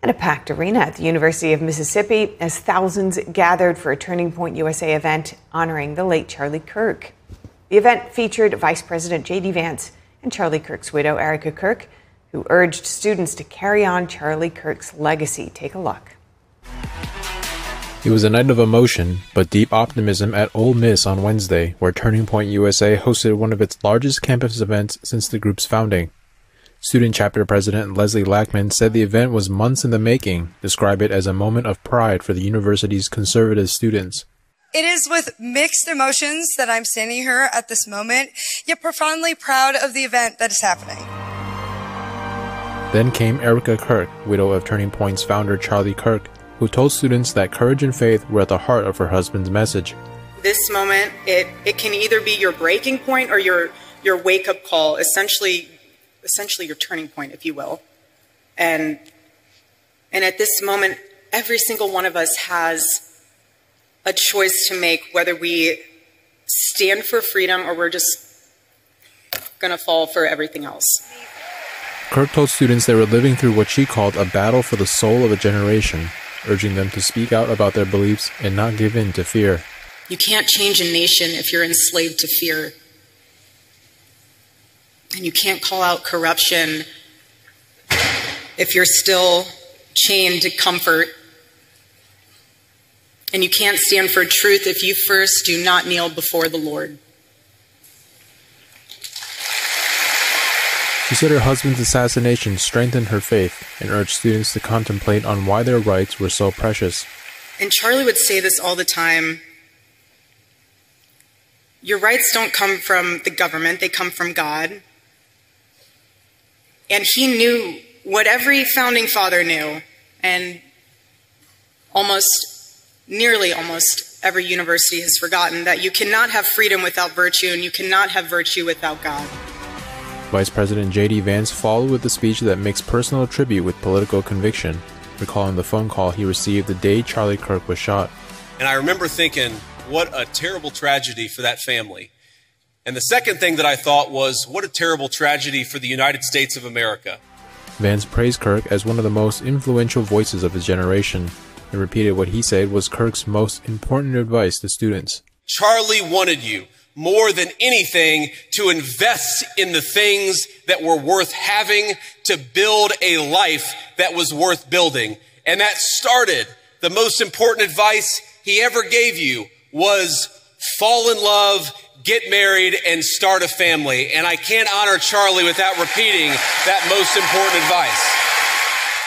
And a packed arena at the University of Mississiippi as thousands gathered for a Turning Point USA event honoring the late Charlie Kirk. The event featured Vice President J.D. Vance and Charlie Kirk's widow, Erikka Kirk, who urged students to carry on Charlie Kirk's legacy. Take a look. It was a night of emotion, but deep optimism at Ole Miss on Wednesday, where Turning Point USA hosted one of its largest campus events since the group's founding. Student Chapter President Leslie Lackman said the event was months in the making, described it as a moment of pride for the university's conservative students. It is with mixed emotions that I'm standing here at this moment, yet profoundly proud of the event that is happening. Then came Erikka Kirk, widow of Turning Point's founder Charlie Kirk, who told students that courage and faith were at the heart of her husband's message. This moment, it can either be your breaking point or your wake-up call, essentially your turning point, if you will. And at this moment, every single one of us has a choice to make, whether we stand for freedom or we're just going to fall for everything else. Kirk told students they were living through what she called a battle for the soul of a generation, urging them to speak out about their beliefs and not give in to fear. You can't change a nation if you're enslaved to fear. And you can't call out corruption if you're still chained to comfort. And you can't stand for truth if you first do not kneel before the Lord. She said her husband's assassination strengthened her faith and urged students to contemplate on why their rights were so precious. And Charlie would say this all the time. Your rights don't come from the government, they come from God. And he knew what every founding father knew, and nearly almost every university has forgotten, that you cannot have freedom without virtue, and you cannot have virtue without God. Vice President J.D. Vance followed with a speech that makes personal tribute with political conviction, recalling the phone call he received the day Charlie Kirk was shot. And I remember thinking, what a terrible tragedy for that family. And the second thing that I thought was, what a terrible tragedy for the United States of America. Vance praised Kirk as one of the most influential voices of his generation and repeated what he said was Kirk's most important advice to students. Charlie wanted you, more than anything, to invest in the things that were worth having, to build a life that was worth building. And that started, the most important advice he ever gave you was fall in love, get married, and start a family. And I can't honor Charlie without repeating that most important advice.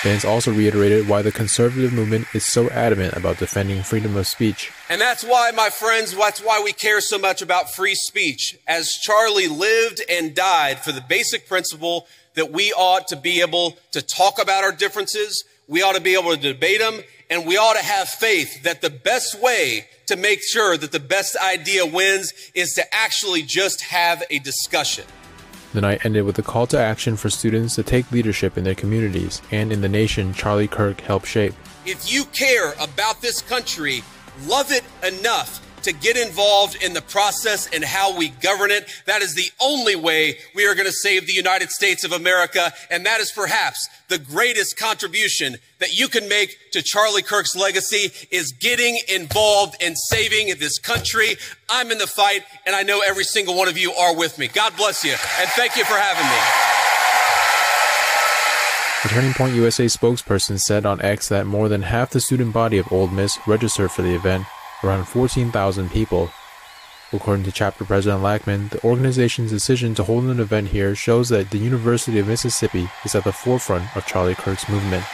Vance also reiterated why the conservative movement is so adamant about defending freedom of speech. And that's why, my friends, that's why we care so much about free speech, as Charlie lived and died for the basic principle that we ought to be able to talk about our differences, we ought to be able to debate them, and we ought to have faith that the best way to make sure that the best idea wins is to actually just have a discussion. The night ended with a call to action for students to take leadership in their communities and in the nation Charlie Kirk helped shape. If you care about this country, love it enough to get involved in the process and how we govern it. That is the only way we are going to save the United States of America, and that is perhaps the greatest contribution that you can make to Charlie Kirk's legacy is getting involved in saving this country. I'm in the fight, and I know every single one of you are with me. God bless you, and thank you for having me. The Turning Point USA spokesperson said on X that more than half the student body of Ole Miss registered for the event, around 14,000 people. According to Chapter President Lackman, the organization's decision to hold an event here shows that the University of Mississipppi is at the forefront of Charlie Kirk's movement.